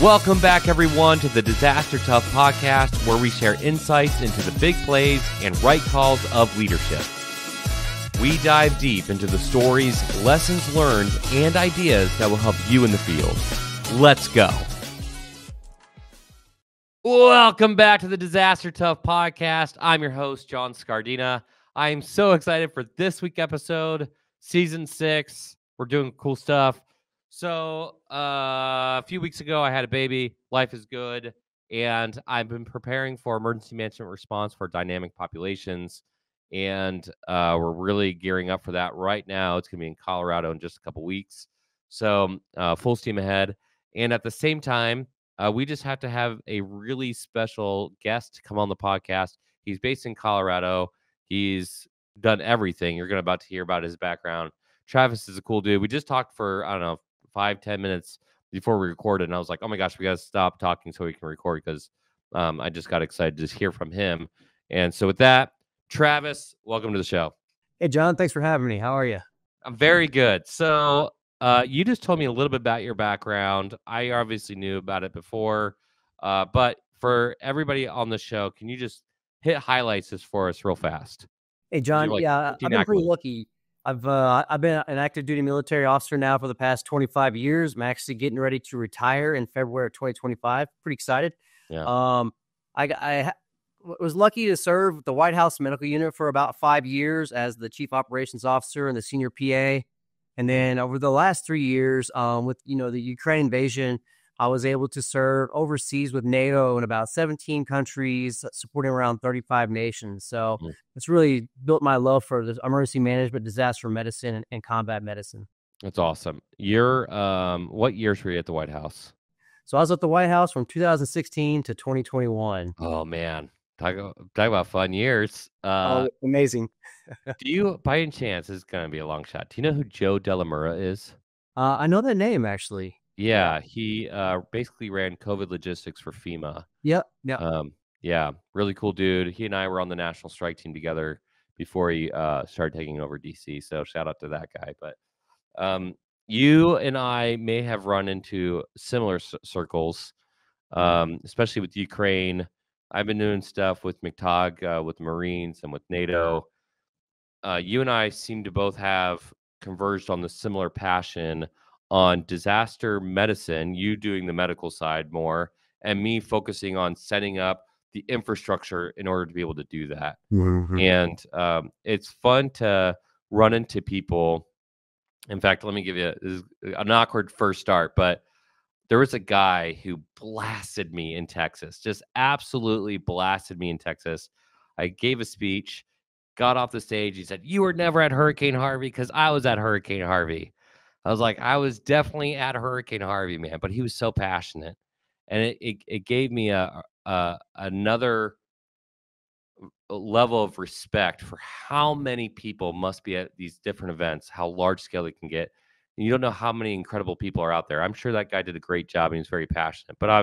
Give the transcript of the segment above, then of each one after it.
Welcome back, everyone, to the Disaster Tough podcast, where we share insights into the big plays and right calls of leadership. We dive deep into the stories, lessons learned, and ideas that will help you in the field. Let's go. Welcome back to the Disaster Tough podcast. I'm your host, John Scardina. I am so excited for this week's episode, season 6. We're doing cool stuff. So a few weeks ago, I had a baby. Life is good. And I've been preparing for emergency management response for dynamic populations. And we're really gearing up for that right now. It's going to be in Colorado in just a couple weeks. So full steam ahead. And at the same time, we just have to have a really special guest to come on the podcast. He's based in Colorado. He's done everything. You're about to hear about his background. Travis is a cool dude. We just talked for, 5-10 minutes before we recorded, and I was like, oh my gosh, we got to stop talking so we can record, because I just got excited to hear from him. And so with that, Travis, welcome to the show. Hey, John, thanks for having me. How are you? I'm very good. So you just told me a little bit about your background. I obviously knew about it before, but for everybody on the show, can you just hit highlights this for us real fast? Hey, John, I've been pretty lucky. I've been an active duty military officer now for the past 25 years. I'm actually getting ready to retire in February of 2025. Pretty excited. Yeah. I was lucky to serve the White House Medical Unit for about 5 years as the Chief Operations Officer and the Senior PA. And then over the last 3 years, with the Ukraine invasion, I was able to serve overseas with NATO in about 17 countries, supporting around 35 nations. So it's really built my love for the emergency management, disaster medicine, and combat medicine. That's awesome. You're what years were you at the White House? So I was at the White House from 2016 to 2021. Oh man, talk about fun years. Amazing. Do you, by any chance, this is going to be a long shot, do you know who Joe Delamura is? I know that name, actually. Yeah, he basically ran COVID logistics for FEMA. Yep. Yeah, really cool dude. He and I were on the national strike team together before he started taking over DC. So shout out to that guy. But you and I may have run into similar circles, especially with Ukraine. I've been doing stuff with McTOG, with Marines, and with NATO. You and I seem to both have converged on the similar passion on disaster medicine, you doing the medical side more, and me focusing on setting up the infrastructure in order to be able to do that. Mm-hmm. And it's fun to run into people. In fact, let me give you an awkward first start, but there was a guy who blasted me in Texas, just absolutely blasted me in Texas. I gave a speech, got off the stage. He said, "You were never at Hurricane Harvey," because I was at Hurricane Harvey. I was like, I was definitely at Hurricane Harvey, man, but he was so passionate, and it gave me another level of respect for how many people must be at these different events, how large scale they can get. And you don't know how many incredible people are out there. I'm sure that guy did a great job and he was very passionate, but I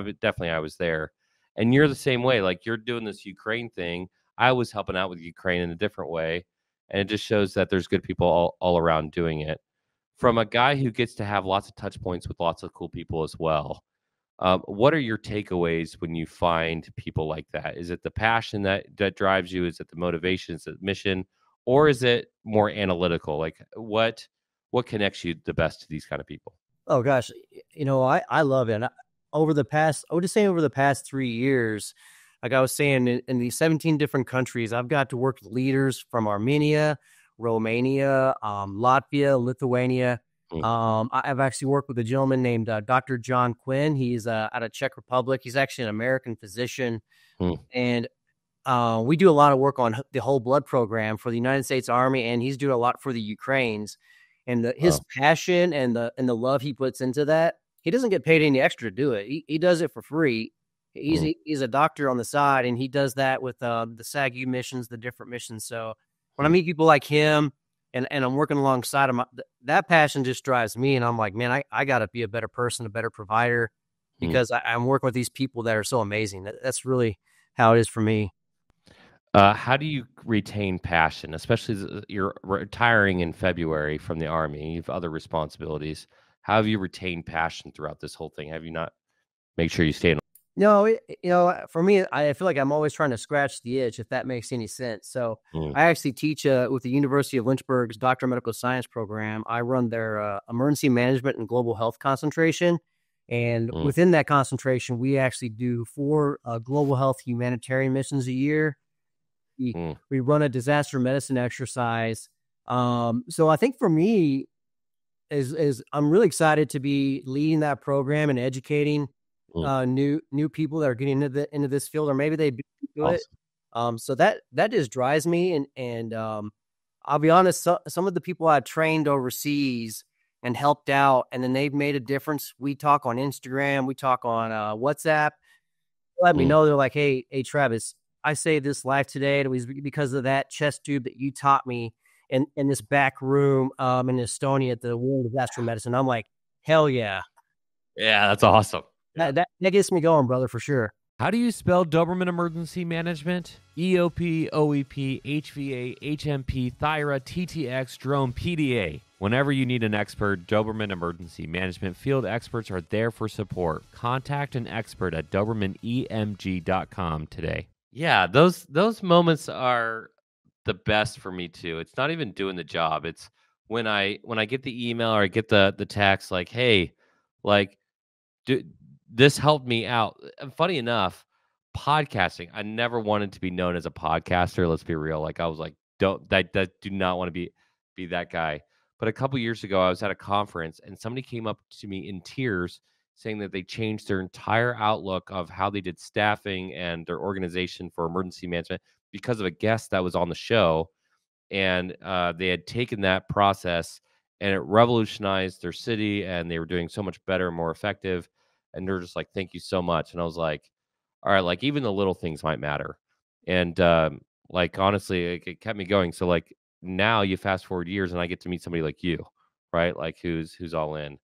was there. And you're the same way. Like, you're doing this Ukraine thing. I was helping out with Ukraine in a different way, and it just shows that there's good people all around doing it. From a guy who gets to have lots of touch points with lots of cool people as well, what are your takeaways when you find people like that? Is it the passion that drives you? Is it the motivation? Is it the mission? Or is it more analytical? Like, what connects you the best to these kind of people? Oh, gosh. I love it. I would just say over the past 3 years, like I was saying, in these 17 different countries, I've got to work with leaders from Armenia, Romania, Latvia, Lithuania. I've actually worked with a gentleman named Dr. John Quinn. He's out of Czech Republic. He's actually an American physician. And we do a lot of work on the whole blood program for the United States Army, and he's doing a lot for the Ukrainians. And his passion and the love he puts into that, he doesn't get paid any extra to do it. He does it for free. He's a doctor on the side, and he does that with the SAGU missions, the different missions. So when I meet people like him and I'm working alongside him, that passion just drives me. And I'm like, man, I got to be a better person, a better provider, because I'm working with these people that are so amazing. That's really how it is for me. How do you retain passion, especially you're retiring in February from the Army? You have other responsibilities. How have you retained passion throughout this whole thing? Have you not make sure you stay in? No, for me, I feel like I'm always trying to scratch the itch, if that makes any sense. So Mm, I actually teach with the University of Lynchburg's Doctor of Medical Science program. I run their emergency management and global health concentration. And mm, within that concentration, we actually do 4 global health humanitarian missions a year. We, mm, we run a disaster medicine exercise. So I think for me, is I'm really excited to be leading that program and educating mm. new people that are getting into this field, or maybe they do it. Awesome. So that just drives me, and I'll be honest, some of the people I trained overseas and helped out, and then they've made a difference. We talk on Instagram, we talk on WhatsApp. Let me Mm. know. They're like, hey, Travis, I saved this life today. It was because of that chest tube that you taught me in this back room in Estonia at the World of Vascular Medicine. I'm like, hell yeah. Yeah, that's awesome. Yeah. That gets me going, brother, for sure. How do you spell Doberman Emergency Management? EOP, OEP, HVA, HMP, Thyra, TTX, Drone, PDA. Whenever you need an expert, Doberman Emergency Management field experts are there for support. Contact an expert at DobermanEMG.com today. Yeah, those moments are the best for me too. It's not even doing the job. It's when I get the email or I get the text like, "Hey, like this helped me out." And funny enough, podcasting, I never wanted to be known as a podcaster. Let's be real. Like I was like, don't that do not want to be that guy. But a couple years ago, I was at a conference and somebody came up to me in tears saying that they changed their entire outlook of how they did staffing and their organization for emergency management because of a guest that was on the show. And they had taken that process and it revolutionized their city and they were doing so much better and more effective. And they're just like, thank you so much. And I was like, all right, like even the little things might matter. And like honestly, it kept me going. So like now you fast forward years and I get to meet somebody like you, right? Like who's all in.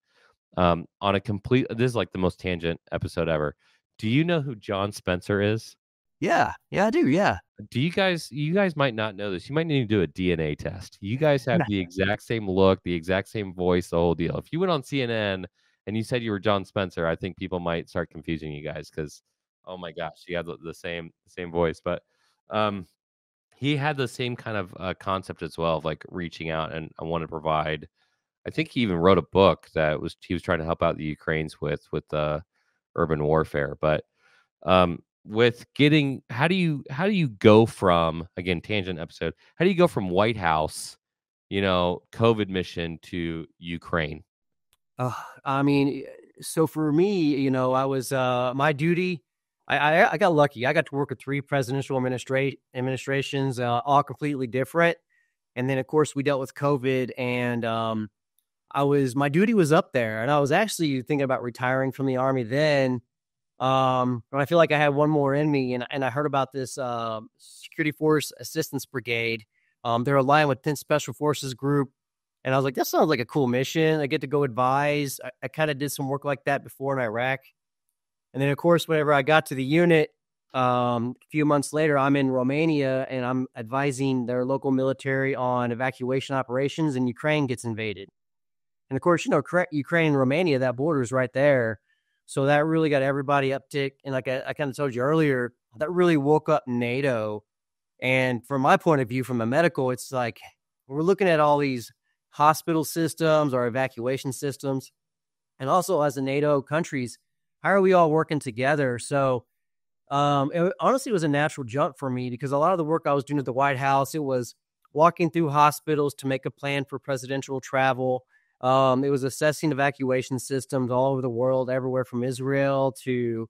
On a complete, this is like the most tangent episode ever. Do you know who John Spencer is? Yeah, I do. Yeah. Do you guys might not know this. You might need to do a DNA test. You guys have the exact same look, the exact same voice, the whole deal. If you went on CNN and you said you were John Spencer, I think people might start confusing you guys because, oh my gosh, you have the same voice. But um, he had the same kind of concept as well of like reaching out and I want to provide. I think he even wrote a book that he was trying to help out the Ukrainians with urban warfare. But with getting how do you go from, again, tangent episode, how do you go from White House, COVID mission to Ukraine? Uh, I mean, so for me, I was my duty. I got lucky. I got to work with 3 presidential administrations, all completely different. And then, of course, we dealt with COVID, and my duty was up there, and I was actually thinking about retiring from the Army then. But I feel like I had one more in me, and I heard about this Security Force Assistance Brigade. They're aligned with 10th Special Forces Group, and I was like, that sounds like a cool mission. I get to go advise. I kind of did some work like that before in Iraq, and then of course, whenever I got to the unit, a few months later, I'm in Romania and I'm advising their local military on evacuation operations, and Ukraine gets invaded. And of course, Ukraine and Romania, that border is right there. So that really got everybody uptick. And like I kind of told you earlier, that really woke up NATO. And from my point of view, from a medical, it's like we're looking at all these hospital systems or evacuation systems. And also as a NATO countries, how are we all working together? So honestly, it was a natural jump for me because a lot of the work I was doing at the White House, it was walking through hospitals to make a plan for presidential travel. It was assessing evacuation systems all over the world, everywhere from Israel to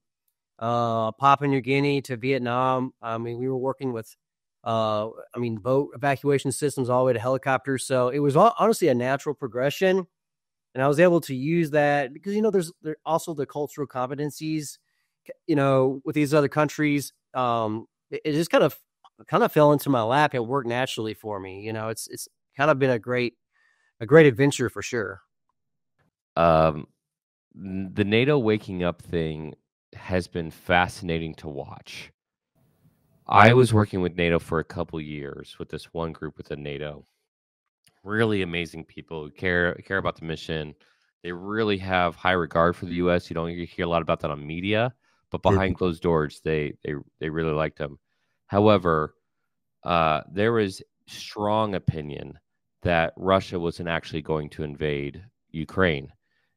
Papua New Guinea to Vietnam. I mean, we were working with, boat evacuation systems all the way to helicopters. So it was honestly a natural progression. And I was able to use that because, there's also the cultural competencies, with these other countries. It just kind of fell into my lap. It worked naturally for me. It's kind of been a great adventure for sure. The NATO waking up thing has been fascinating to watch. I was working with NATO for a couple years with this one group within NATO. Really amazing people who care about the mission. they really have high regard for the U.S. You don't hear a lot about that on media, but Yeah. behind closed doors, they really liked him. However, there was strong opinion that Russia wasn't actually going to invade Ukraine,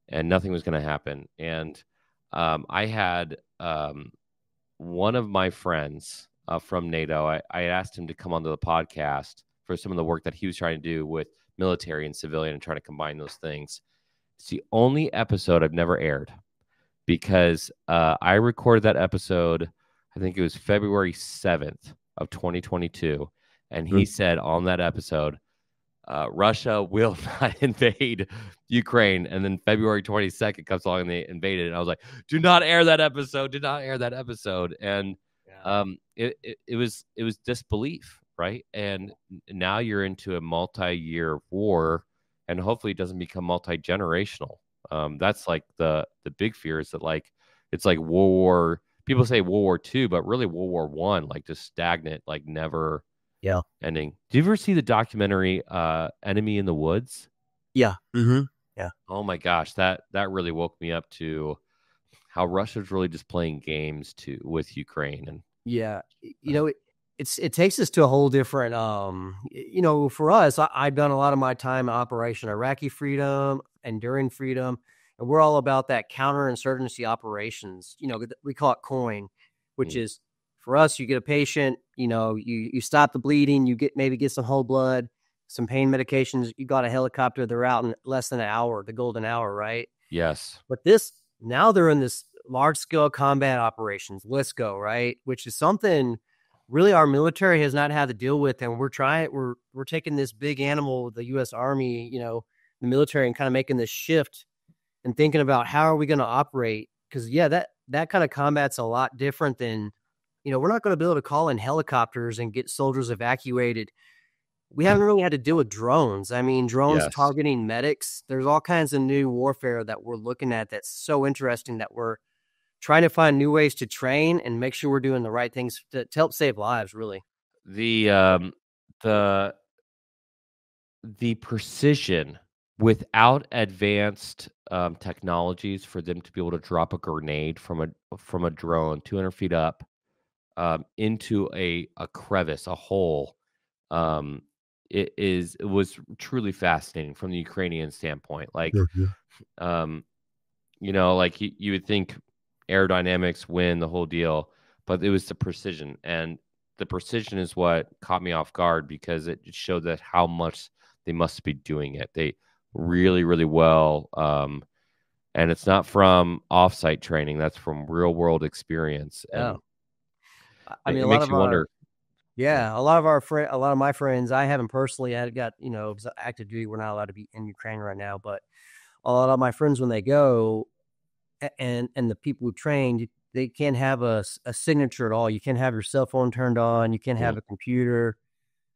and nothing was going to happen. And I had one of my friends from NATO. I asked him to come onto the podcast for some of the work that he was trying to do with military and civilian and trying to combine those things. It's the only episode I've never aired because I recorded that episode, I think it was February 7th of 2022. And he said on that episode, Russia will not invade Ukraine. And then February 22nd comes along and they invaded. And I was like, do not air that episode. Do not air that episode. And it was disbelief, right? And now you're into a multi-year war, and hopefully it doesn't become multi-generational. That's like the big fear is that like it's like World War. People say World War II, but really World War One, like just stagnant, like never ending. Did you ever see the documentary Enemy in the Woods? Yeah. Mm-hmm. Yeah. Oh my gosh, that really woke me up to how Russia's really just playing games with Ukraine. And yeah, it takes us to a whole different for us, I've done a lot of my time in Operation Iraqi Freedom, Enduring Freedom, and we're all about that counterinsurgency operations. We call it COIN, which is for us, you get a patient, you stop the bleeding, you maybe get some whole blood, some pain medications, you got a helicopter, they're out in less than an hour, the golden hour, right? Yes. But now they're in this large scale combat operations, LSCO, right? Which is something really our military has not had to deal with. And we're taking this big animal, the U.S. Army, the military, and kind of making this shift and thinking about how are we going to operate? Because that kind of combat's a lot different than, we're not going to be able to call in helicopters and get soldiers evacuated. We haven't really had to deal with drones. I mean, drones targeting medics. There's all kinds of new warfare that we're looking at that's so interesting that we're trying to find new ways to train and make sure we're doing the right things to help save lives, really. The precision without advanced technologies for them to be able to drop a grenade from a drone 200 feet up into a crevice, a hole. It was truly fascinating from the Ukrainian standpoint. Like, like you would think aerodynamics win the whole deal, but it was the precision, and the precision is what caught me off guard because it showed that how much they must be doing it. They really, really well. And it's not from offsite training. That's from real world experience. And I mean, it makes you wonder. Yeah, a lot of my friends, I haven't personally got, active duty. We're not allowed to be in Ukraine right now, but a lot of my friends, when they go and the people who trained, they can't have a signature at all. You can't have your cell phone turned on. You can't have a computer.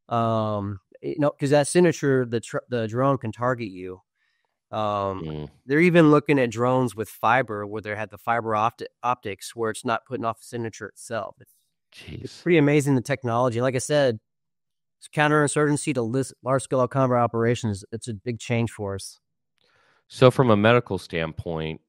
Because that signature, the drone can target you. They're even looking at drones with fiber where they had the fiber optics where it's not putting off the signature itself. It's pretty amazing, the technology. Like I said, it's counterinsurgency to large-scale combat operations. It's a big change for us. So from a medical standpoint,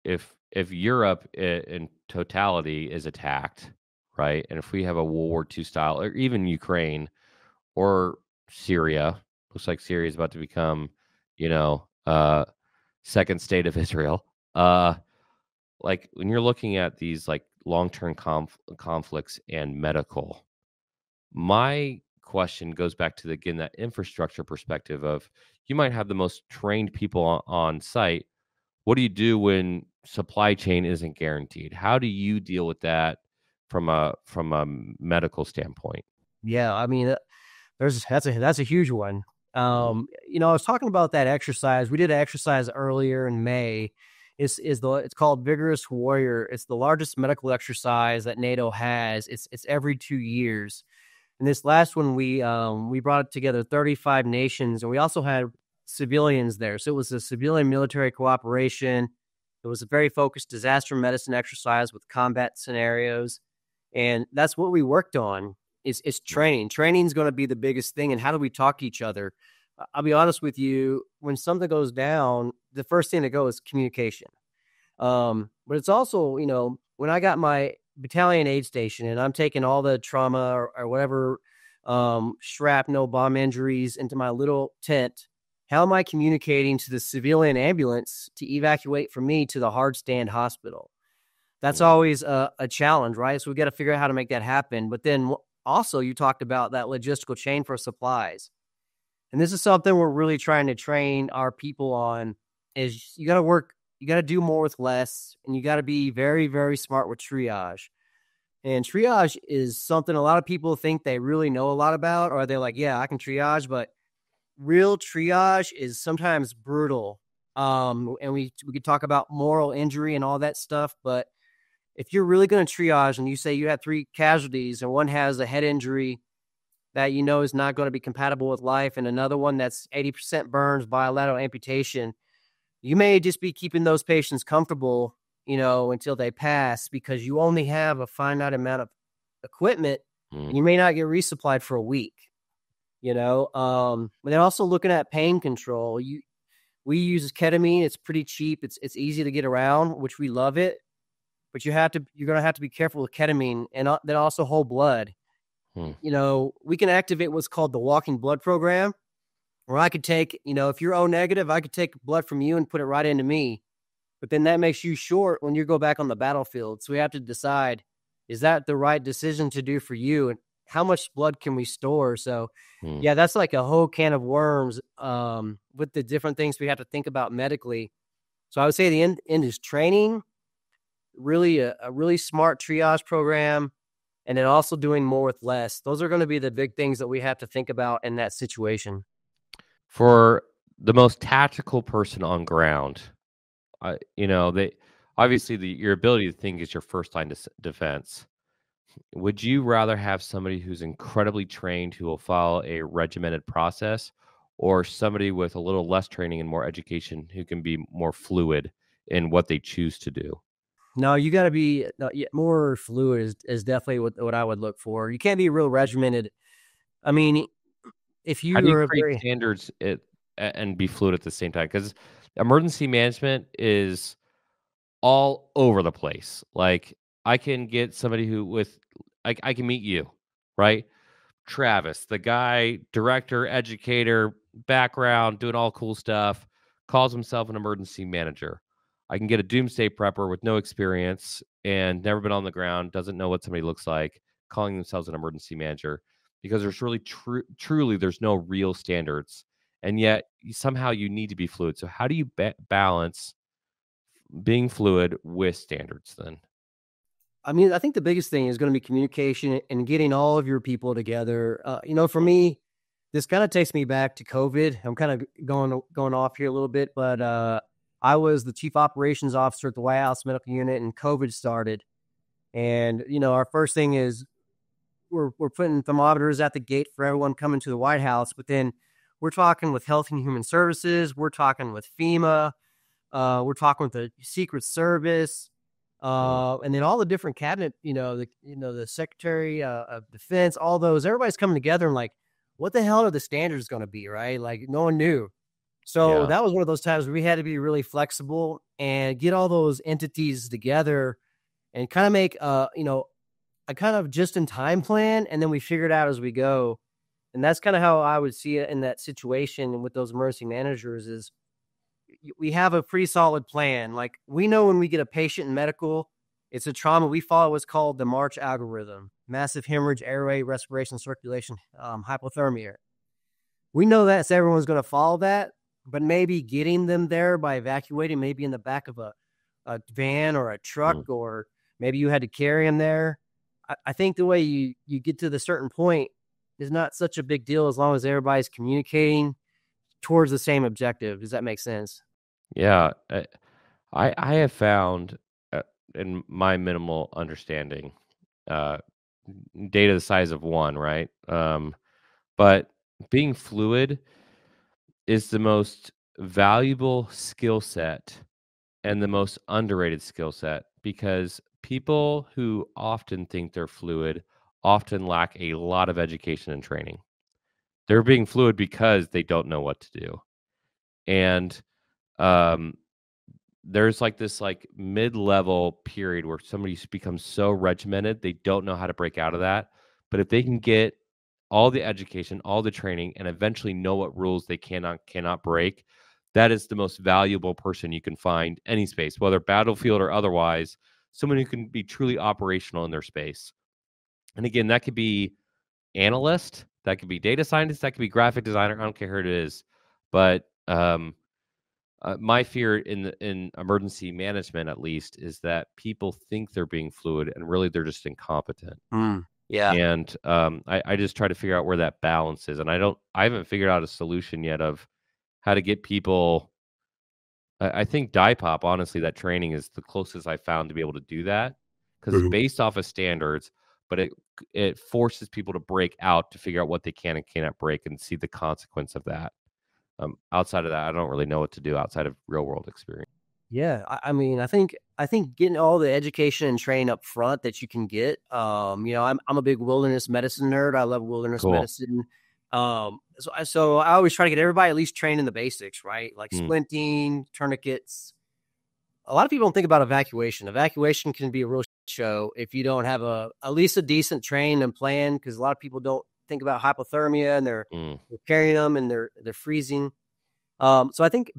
if Europe in totality is attacked, right, and if we have a World War II style, or even Ukraine or Syria, looks like Syria is about to become, second state of Israel. Like when you're looking at these like long-term conflicts and medical, my question goes back to again that infrastructure perspective of you might have the most trained people on site. What do you do when supply chain isn't guaranteed? How do you deal with that from a medical standpoint? Yeah, I mean, that's a huge one. I was talking about that exercise. We did an exercise earlier in May. It's called Vigorous Warrior. It's the largest medical exercise that NATO has. It's every 2 years. And this last one, we brought together 35 nations, and we also had civilians there. So it was a civilian military cooperation. It was a very focused disaster medicine exercise with combat scenarios. And that's what we worked on is training. Training is going to be the biggest thing. And how do we talk to each other? I'll be honest with you. When something goes down, the first thing to go is communication. But it's also, when I got my battalion aid station and I'm taking all the trauma or whatever, shrapnel, bomb injuries into my little tent, how am I communicating to the civilian ambulance to evacuate from me to the hard stand hospital? That's always a challenge, right? So we got to figure out how to make that happen. But then also, you talked about that logistical chain for supplies. And this is something we're really trying to train our people on is you got to do more with less, and you got to be very, very smart with triage. And triage is something a lot of people think they really know a lot about, or they're like, yeah, I can triage, but real triage is sometimes brutal. And we could talk about moral injury and all that stuff, but if you're really going to triage and you say you have 3 casualties and one has a head injury that is not going to be compatible with life, and another one that's 80% burns, bilateral amputation, you may just be keeping those patients comfortable, until they pass because you only have a finite amount of equipment and you may not get resupplied for a week, But then also looking at pain control, we use ketamine. It's pretty cheap. It's easy to get around, which we love it, but you're going to have to be careful with ketamine and then also whole blood. We can activate what's called the walking blood program, where I could take, if you're O negative, I could take blood from you and put it right into me. But then that makes you short when you go back on the battlefield. So we have to decide, is that the right decision to do for you? And how much blood can we store? So yeah, that's like a whole can of worms with the different things we have to think about medically. So I would say the end is training, really a really smart triage program, and then also doing more with less. Those are going to be the big things that we have to think about in that situation. For the most tactical person on ground, they obviously your ability to think is your first line defense. Would you rather have somebody who's incredibly trained who will follow a regimented process, or somebody with a little less training and more education who can be more fluid in what they choose to do? No, you got to be more fluid is definitely what I would look for. You can't be real regimented. I mean, if How do you you are create standards and be fluid at the same time? Because emergency management is all over the place. Like, I can get somebody I can meet you, right? Travis, the guy, director, educator, background, doing all cool stuff, calls himself an emergency manager. I can get a doomsday prepper with no experience and never been on the ground, doesn't know what somebody looks like, calling themselves an emergency manager, because there's really truly there's no real standards. And yet somehow you need to be fluid. So how do you balance being fluid with standards then? I mean, I think the biggest thing is going to be communication and getting all of your people together. For me, this kind of takes me back to COVID. I'm kind of going off here a little bit, but I was the chief operations officer at the White House Medical Unit, and COVID started. And our first thing is we're putting thermometers at the gate for everyone coming to the White House, but then we're talking with Health and Human Services, we're talking with FEMA, we're talking with the Secret Service. And then all the different cabinet, the Secretary of Defense, all those, everybody's coming together and like, what the hell are the standards going to be, right? Like no one knew. So that was one of those times where we had to be really flexible and get all those entities together and kind of make, a kind of just in time plan. And then we figure it out as we go. And that's kind of how I would see it in that situation with those emergency managers is, we have a pretty solid plan. Like we know when we get a patient in medical, it's a trauma. We follow what's called the March algorithm: massive hemorrhage, airway, respiration, circulation, hypothermia. We know that so everyone's going to follow that, but maybe getting them there by evacuating, maybe in the back of a van or a truck, or maybe you had to carry them there. I think the way you get to the certain point is not such a big deal as long as everybody's communicating towards the same objective. Does that make sense? Yeah, I have found, in my minimal understanding, uh, data the size of one, right? But being fluid is the most valuable skill set and the most underrated skill set, because people who often think they're fluid often lack a lot of education and training. They're being fluid because they don't know what to do. And there's like this like mid-level period where somebody becomes so regimented, they don't know how to break out of that. But if they can get all the education, all the training, and eventually know what rules they cannot break, that is the most valuable person you can find any space, whether battlefield or otherwise, someone who can be truly operational in their space. And again, that could be analyst, that could be data scientist, that could be graphic designer. I don't care who it is, but my fear in emergency management, at least, is that people think they're being fluid and really they're just incompetent. Yeah. And I just try to figure out where that balance is, and I haven't figured out a solution yet of how to get people. I think DIPOP, honestly, that training is the closest I found to be able to do that because it's based off of standards, but it forces people to break out to figure out what they can and cannot break and see the consequence of that. Outside of that, I don't really know what to do outside of real world experience. Yeah, I mean, I think getting all the education and training up front that you can get. I'm a big wilderness medicine nerd. I love wilderness medicine. So I always try to get everybody at least trained in the basics, right? Like splinting, tourniquets. A lot of people don't think about evacuation. Evacuation can be a real show if you don't have at least a decent train and plan, because a lot of people don't think about hypothermia and they're carrying them and they're freezing. So I think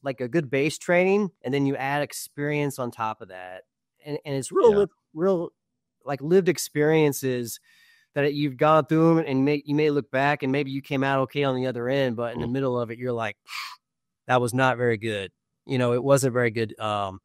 like a good base training, and then you add experience on top of that. And it's real like lived experiences that you've gone through, and you may look back and maybe you came out okay on the other end, but in the middle of it, you're like, that was not very good. It wasn't very good. That's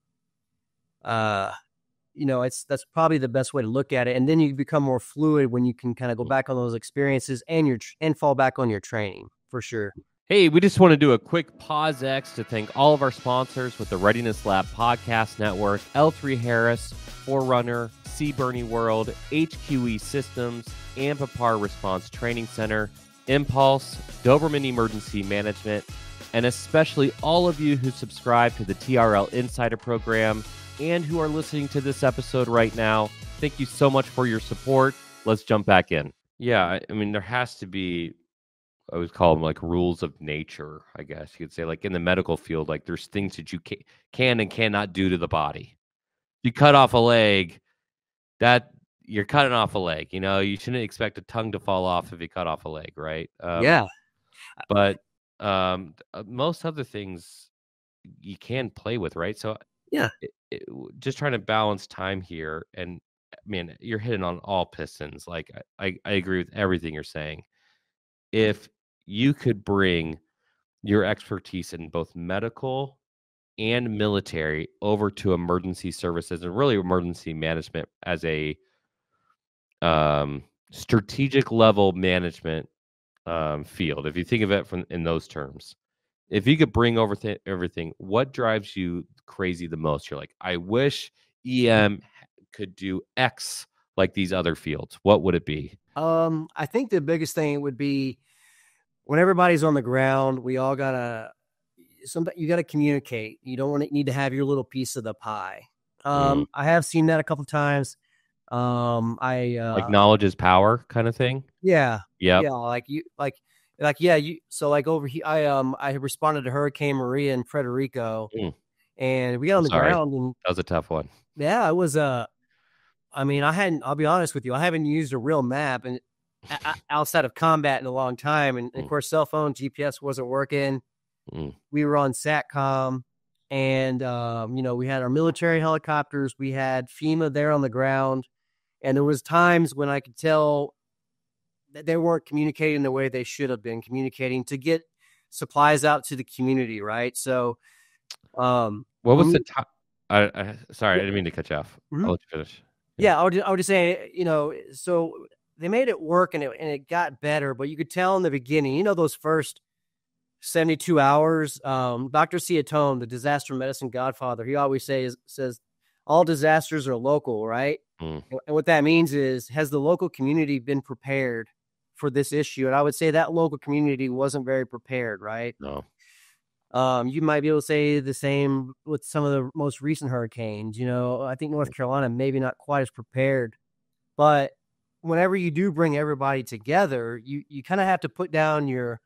probably the best way to look at it. And then you become more fluid when you can kind of go back on those experiences and fall back on your training for sure. Hey, we just want to do a quick pause X to thank all of our sponsors with the Readiness Lab Podcast Network, L3 Harris, Forerunner, Bernie World, HQE Systems, Ampapar Response Training Center, Impulse, Doberman Emergency Management, and especially all of you who subscribe to the TRL Insider Program and who are listening to this episode right now. Thank you so much for your support. Let's jump back in. Yeah, I mean, there has to be, I would call them like rules of nature, I guess you could say, like in the medical field, like there's things that you can and cannot do to the body. You cut off a leg, that you're cutting off a leg. You shouldn't expect a tongue to fall off if you cut off a leg, right? Yeah. But most other things you can play with, right? So yeah, just trying to balance time here. And man, you're hitting on all pistons. Like I agree with everything you're saying. If you could bring your expertise in both medical and military over to emergency services and really emergency management as a strategic level management field, if you think of it in those terms, if you could bring over everything, what drives you crazy the most? You're like, I wish EM could do X like these other fields. What would it be? I think the biggest thing would be when everybody's on the ground, we all you gotta communicate. You don't need to have your little piece of the pie. I have seen that a couple of times. Like knowledge is power kind of thing. Yeah. Yeah. So like over here, I responded to Hurricane Maria in Puerto Rico, and we got on the ground. And that was a tough one. Yeah, it was. I'll be honest with you, I haven't used a real map and outside of combat in a long time, and of course, cell phone GPS wasn't working. We were on SATCOM, and we had our military helicopters. We had FEMA there on the ground, and there was times when I could tell that they weren't communicating the way they should have been communicating to get supplies out to the community, right? So, what was the time? Sorry, I didn't mean to cut you off. I'll let you finish. Yeah, I was just saying, so they made it work and it got better, but you could tell in the beginning, those first 72 hours, Dr. Ciatone, the disaster medicine godfather, he always says all disasters are local, right? And what that means is, has the local community been prepared for this issue? And I would say that local community wasn't very prepared, right? No. You might be able to say the same with some of the most recent hurricanes. I think North Carolina maybe not quite as prepared, but whenever you do bring everybody together, you kind of have to put down your,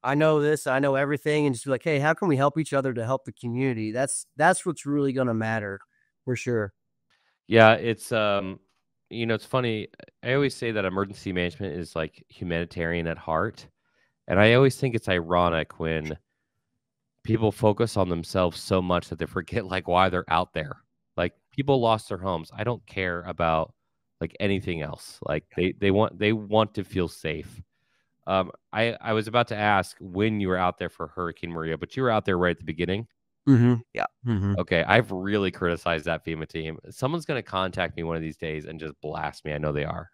I know this, I know everything, and just be like, hey, how can we help each other to help the community? That's what's really going to matter for sure. Yeah, it's it's funny. I always say that emergency management is like humanitarian at heart, and I always think it's ironic when people focus on themselves so much that they forget like why they're out there. Like people lost their homes. I don't care about like anything else. Like they want to feel safe. I was about to ask when you were out there for Hurricane Maria, but you were out there right at the beginning. Yeah. Mm-hmm. Okay, I've really criticized that FEMA team. Someone's going to contact me one of these days and just blast me. I know they are.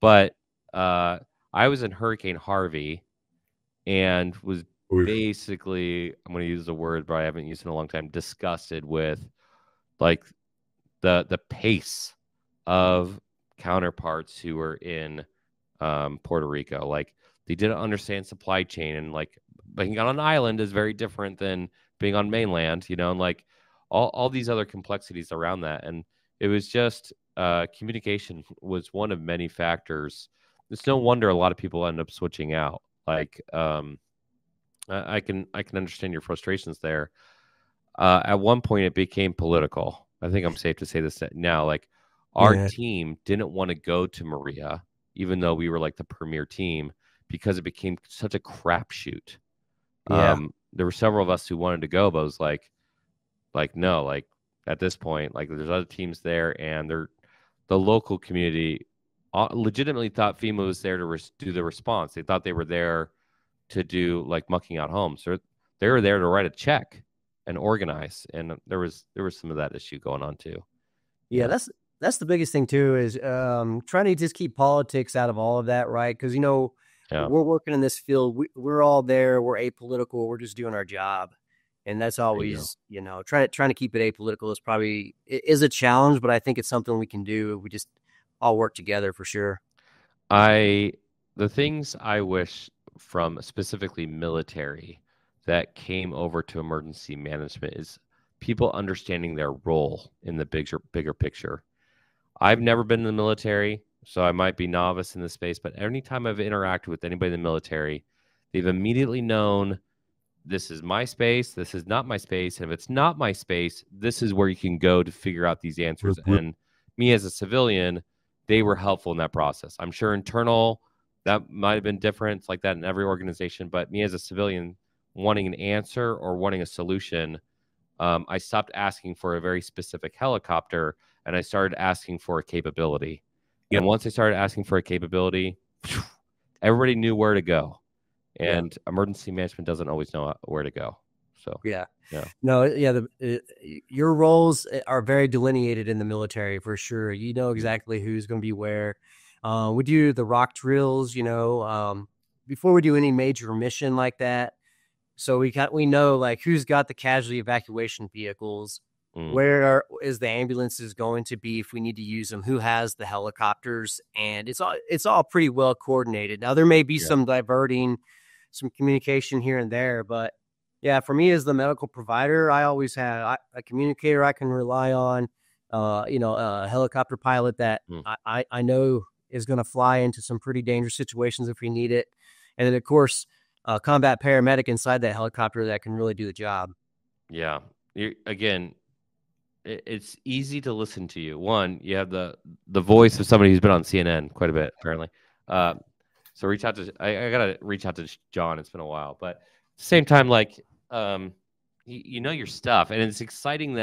But I was in Hurricane Harvey and was basically, I'm going to use the word, but I haven't used it in a long time, disgusted with like the pace of counterparts who were in Puerto Rico. Like they didn't understand supply chain, and like being on an island is very different than being on mainland, and like all these other complexities around that. And it was just communication was one of many factors. It's no wonder a lot of people end up switching out. Like I can understand your frustrations there. At one point, it became political. I think I'm safe to say this now. Like our team didn't want to go to Maria, even though we were like the premier team, because it became such a crapshoot. Yeah. There were several of us who wanted to go, but it was like no, like at this point, like there's other teams there, and the local community legitimately thought FEMA was there to do the response. They thought they were there to do like mucking out homes, or they were there to write a check and organize. And there was some of that issue going on too. Yeah, that's the biggest thing too, is trying to just keep politics out of all of that, right? Because we're working in this field, we're all there, we're apolitical, we're just doing our job, and that's always trying to keep it apolitical is a challenge, but I think it's something we can do if we just all work together for sure. The things I wish from specifically military that came over to emergency management is people understanding their role in the bigger picture. I've never been in the military, so I might be novice in this space, but anytime I've interacted with anybody in the military, they've immediately known this is my space, this is not my space, and if it's not my space, this is where you can go to figure out these answers. And me as a civilian, they were helpful in that process. I'm sure internal, that might have been different. It's like that in every organization, but me as a civilian wanting an answer or wanting a solution, I stopped asking for a very specific helicopter and I started asking for a capability. Yep. And once I started asking for a capability, everybody knew where to go. And emergency management doesn't always know where to go. So your roles are very delineated in the military for sure. You know exactly who's going to be where. We do the rock drills, before we do any major mission like that. So we know like who's got the casualty evacuation vehicles, where is the ambulances going to be if we need to use them, who has the helicopters, and it's all pretty well coordinated. Now there may be some diverting, some communication here and there, but yeah, for me as the medical provider, I always have a communicator I can rely on, a helicopter pilot that I know is going to fly into some pretty dangerous situations if we need it. And then of course, combat paramedic inside that helicopter that can really do the job. Yeah. It's easy to listen to you. One, you have the voice of somebody who's been on CNN quite a bit, apparently. So I gotta reach out to John. It's been a while, but at the same time, like, you know your stuff, and it's exciting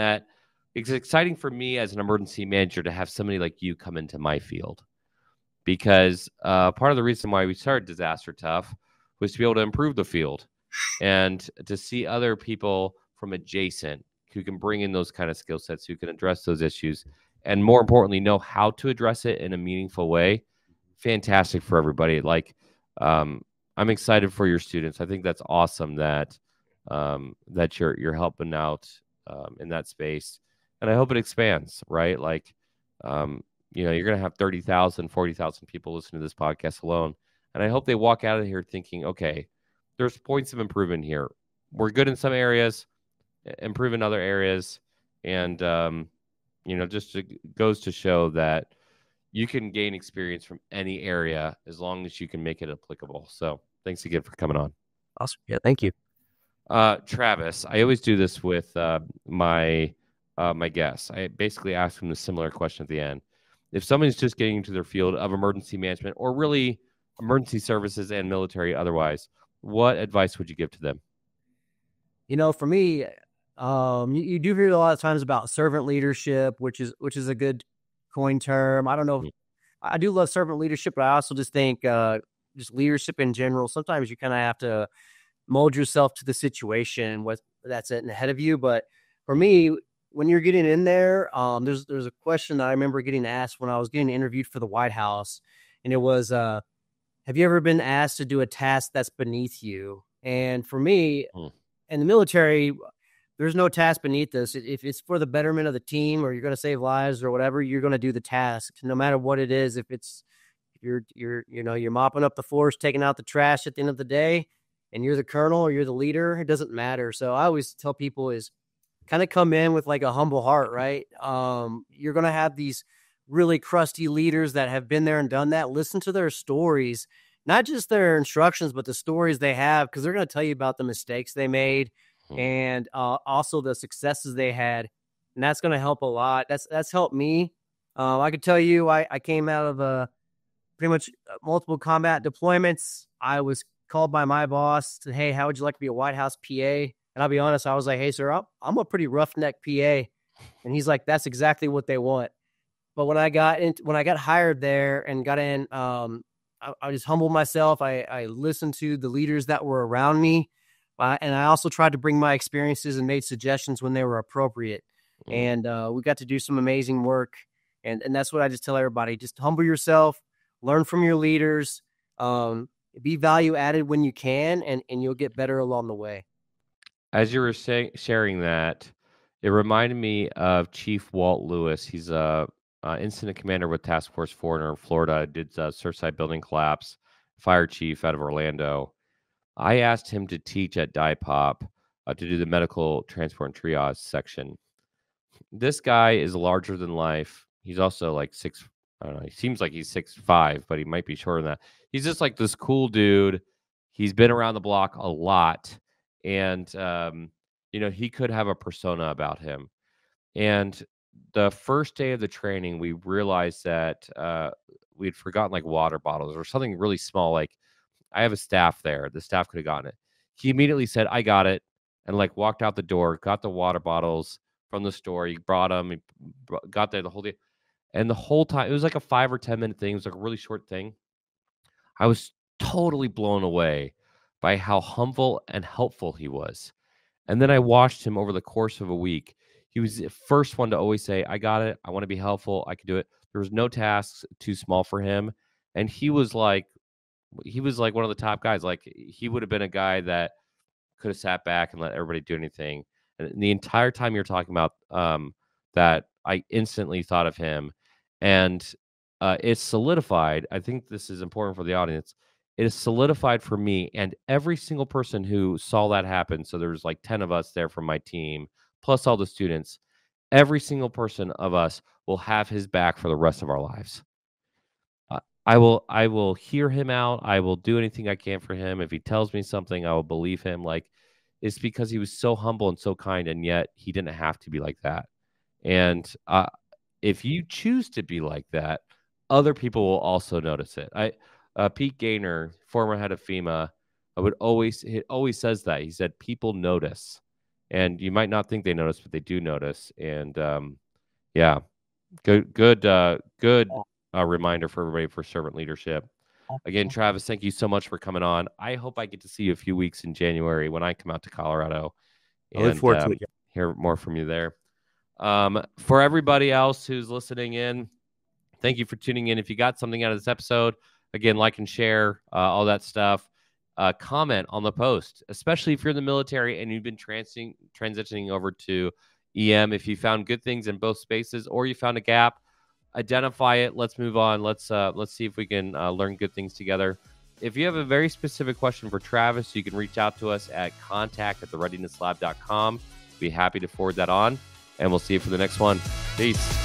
for me as an emergency manager to have somebody like you come into my field, because part of the reason why we started Disaster Tough was to be able to improve the field and to see other people from adjacent who can bring in those kind of skill sets, who can address those issues, and more importantly, know how to address it in a meaningful way. Fantastic for everybody. Like, I'm excited for your students. I think that's awesome that you're helping out in that space, and I hope it expands. Right, like, you're gonna have 30,000, 40,000 people listen to this podcast alone, and I hope they walk out of here thinking, okay, there's points of improvement here. We're good in some areas, improve in other areas, and just goes to show that you can gain experience from any area as long as you can make it applicable. So thanks again for coming on. Awesome. Yeah, thank you. Travis, I always do this with my guests. I basically ask them a similar question at the end. If somebody's just getting into their field of emergency management or really emergency services and military otherwise, what advice would you give to them? For me, you do hear a lot of times about servant leadership, which is a good coin term. I don't know. I do love servant leadership, but I also just think just leadership in general. Sometimes you kind of have to mold yourself to the situation that's ahead of you. But for me, when you're getting in there, there's a question that I remember getting asked when I was getting interviewed for the White House, and it was, have you ever been asked to do a task that's beneath you? And for me, in the military, there's no task beneath us. If it's for the betterment of the team, or you're going to save lives or whatever, you're going to do the task, no matter what it is. If you're mopping up the floors, taking out the trash at the end of the day, and you're the colonel or you're the leader, it doesn't matter. So I always tell people is kind of come in with like a humble heart, right? You're going to have these really crusty leaders that have been there and done that. Listen to their stories, not just their instructions, but the stories they have, because they're going to tell you about the mistakes they made and also the successes they had. And that's going to help a lot. That's helped me. I could tell you, I came out of pretty much multiple combat deployments. I was called by my boss to, hey, how would you like to be a White House PA? And I'll be honest, I was like, hey, sir, I'm a pretty roughneck PA. And he's like, that's exactly what they want. But when I got hired there and got in, I just humbled myself. I listened to the leaders that were around me. And I also tried to bring my experiences and made suggestions when they were appropriate. And we got to do some amazing work. And that's what I just tell everybody. Just humble yourself, learn from your leaders, be value added when you can, and you'll get better along the way. As you were sharing that, it reminded me of Chief Walt Lewis. He's a incident commander with Task Force 4 in Florida. Did Surfside building collapse, fire chief out of Orlando. I asked him to teach at DIPOP to do the medical transport and triage section. This guy is larger than life. He's also like I don't know. He seems like he's 6'5", but he might be shorter than that. He's just like this cool dude. He's been around the block a lot. And, he could have a persona about him. And the first day of the training, we realized that we'd forgotten like water bottles or something really small. Like, I have a staff there. The staff could have gotten it. He immediately said, I got it. And like walked out the door, got the water bottles from the store. He brought them. He got there the whole day. And the whole time, it was like a 5 or 10 minute thing. It was like a really short thing. I was totally blown away by how humble and helpful he was. And then I watched him over the course of a week. He was the first one to always say, I got it. I want to be helpful. I can do it. There was no tasks too small for him. And he was like one of the top guys. Like, he would have been a guy that could have sat back and let everybody do anything. And the entire time you're talking about that, I instantly thought of him. And it's solidified. I think this is important for the audience. It is solidified for me and every single person who saw that happen. So there's like 10 of us there from my team, plus all the students. Every single person of us will have his back for the rest of our lives. I will hear him out. I will do anything I can for him. If he tells me something, I will believe him. Like, it's because he was so humble and so kind, and yet he didn't have to be like that. And if you choose to be like that, other people will also notice it. Pete Gaynor, former head of FEMA, he always says that. He said people notice, and you might not think they notice, but they do notice. And good reminder for everybody for servant leadership. Again, Travis, thank you so much for coming on. I hope I get to see you a few weeks in January when I come out to Colorado. I look forward to it. Hear more from you there. For everybody else who's listening in, thank you for tuning in. If you got something out of this episode, again, like and share, all that stuff. Comment on the post, especially if you're in the military and you've been transitioning over to EM. If you found good things in both spaces or you found a gap, identify it. Let's move on. Let's see if we can learn good things together. If you have a very specific question for Travis, you can reach out to us at contact@thereadinesslab.com. Be happy to forward that on, and we'll see you for the next one. Peace.